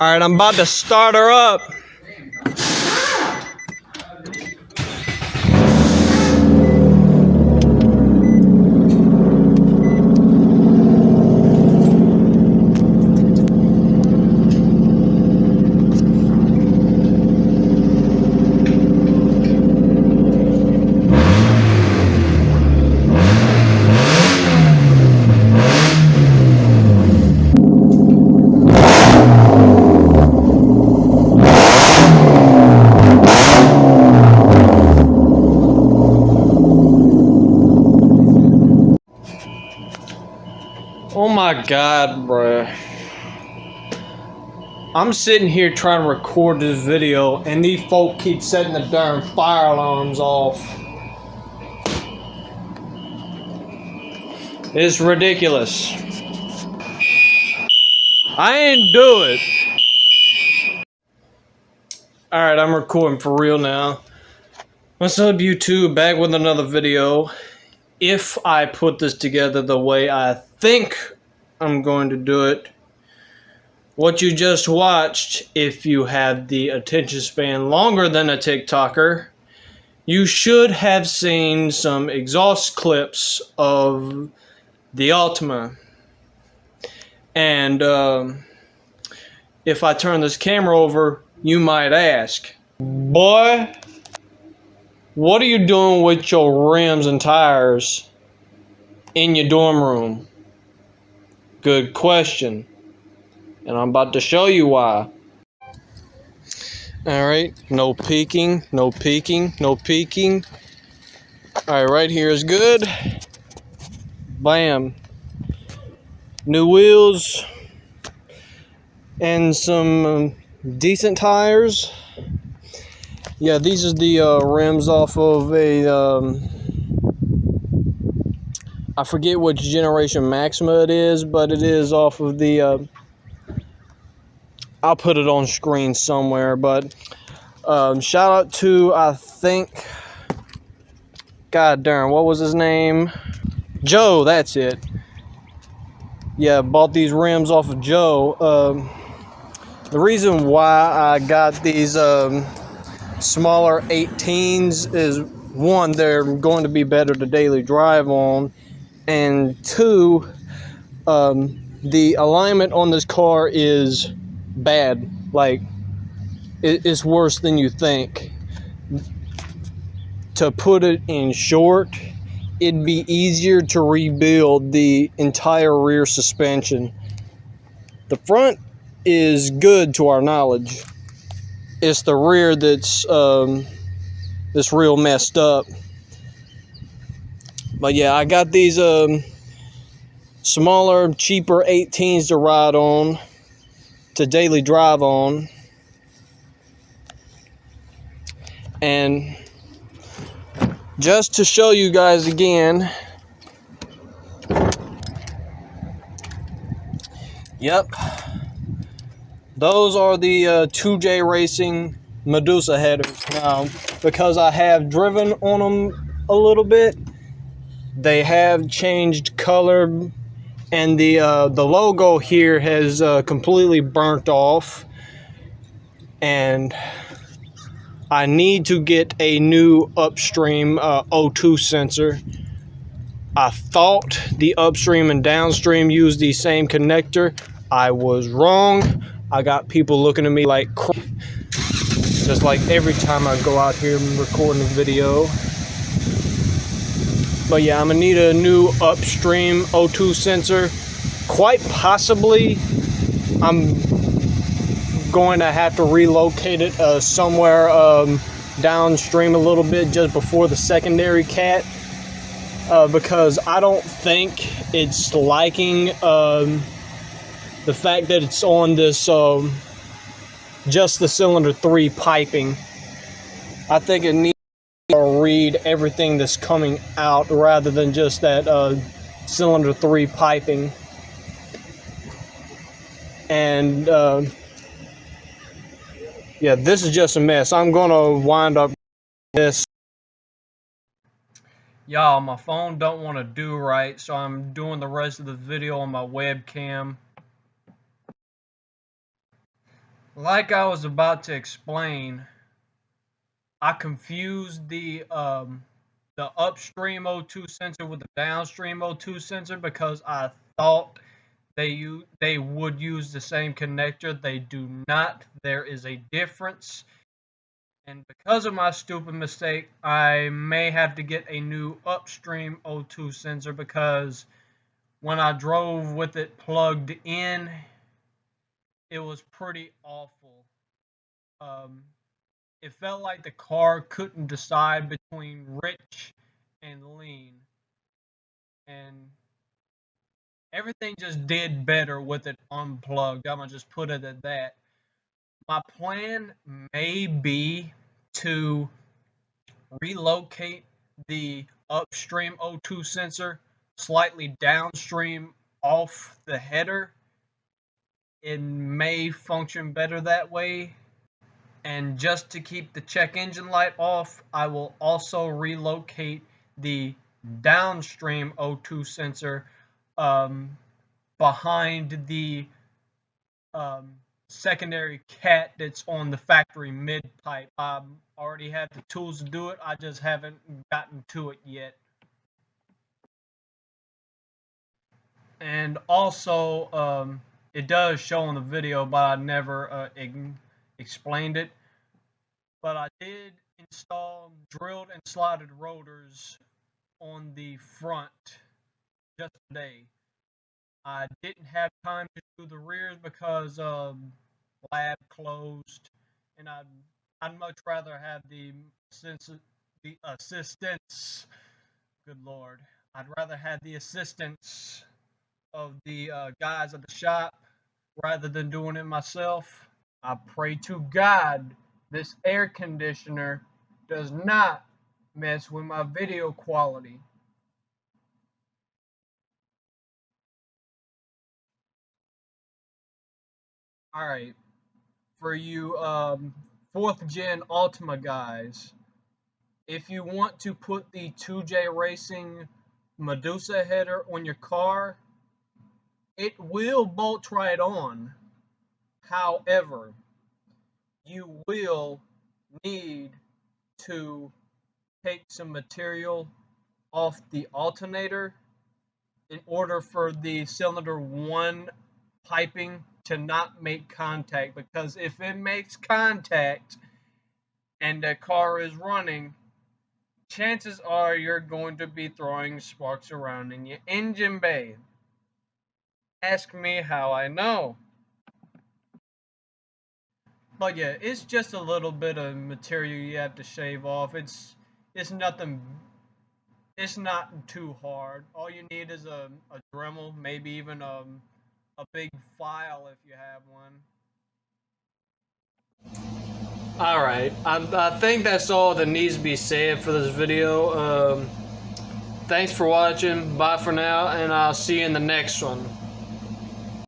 Alright, I'm about to start her up. Oh my god, bruh. I'm sitting here trying to record this video and these folk keep setting the darn fire alarms off. It's ridiculous. I ain't do it. Alright, I'm recording for real now. What's up, YouTube? Back with another video. If I put this together the way I think I'm going to do it, what you just watched, if you have the attention span longer than a TikToker, you should have seen some exhaust clips of the Altima. And if I turn this camera over, you might ask, boy, what are you doing with your rims and tires in your dorm room? Good question. And I'm about to show you why. Alright, no peeking, no peeking, no peeking. Alright, right here is good. Bam. New wheels. And some decent tires. Yeah, these are the rims off of a, I forget which generation Maxima it is, but it is off of the, I'll put it on screen somewhere, but shout out to, I think, god darn, what was his name? Joe, that's it. Yeah, bought these rims off of Joe. The reason why I got these smaller 18s is, one, they're going to be better to daily drive on, and two, the alignment on this car is bad. Like, it's worse than you think. To put it in short, it'd be easier to rebuild the entire rear suspension. The front is good to our knowledge. It's the rear that's real messed up. But yeah, I got these smaller, cheaper 18s to ride on, to daily drive on. And just to show you guys again, yep, those are the 2J Racing Medusa headers. Now, because I have driven on them a little bit, they have changed color, and the logo here has completely burnt off, and I need to get a new upstream O2 sensor. I thought the upstream and downstream used the same connector. I was wrong. I got people looking at me like crap, just like every time I go out here and recording a video. But yeah, I'm gonna need a new upstream O2 sensor. Quite possibly, I'm going to have to relocate it somewhere downstream a little bit, just before the secondary cat, because I don't think it's liking the fact that it's on this just the cylinder 3 piping. I think it needs to read everything that's coming out rather than just that cylinder 3 piping. And yeah, this is just a mess. I'm gonna wind up this. Y'all, my phone don't want to do right, so I'm doing the rest of the video on my webcam. Like I was about to explain, I confused the upstream O2 sensor with the downstream O2 sensor because I thought they would use the same connector. They do not. There is a difference. And because of my stupid mistake, I may have to get a new upstream O2 sensor because when I drove with it plugged in, it was pretty awful. Um, it felt like the car couldn't decide between rich and lean. And everything just did better with it unplugged. I'm going to just put it at that. My plan may be to relocate the upstream O2 sensor slightly downstream off the header. It may function better that way. And just to keep the check engine light off, I will also relocate the downstream O2 sensor behind the secondary cat that's on the factory mid pipe. I already have the tools to do it. I just haven't gotten to it yet. And also, it does show in the video, but I never explained it. But I did install drilled and slotted rotors on the front just today. I didn't have time to do the rears because lab closed, and I'd much rather have the assistance. Good Lord, I'd rather have the assistance of the guys at the shop rather than doing it myself. I pray to God this air conditioner does not mess with my video quality. Alright, for you 4th gen Altima guys, if you want to put the 2J Racing Medusa header on your car, it will bolt right on. However, you will need to take some material off the alternator in order for the cylinder 1 piping to not make contact, because if it makes contact and the car is running, chances are you're going to be throwing sparks around in your engine bay. Ask me how I know. But yeah, it's just a little bit of material you have to shave off. It's nothing. It's not too hard. All you need is a Dremel, maybe even a big file if you have one. Alright, I think that's all that needs to be said for this video. Thanks for watching. Bye for now, and I'll see you in the next one.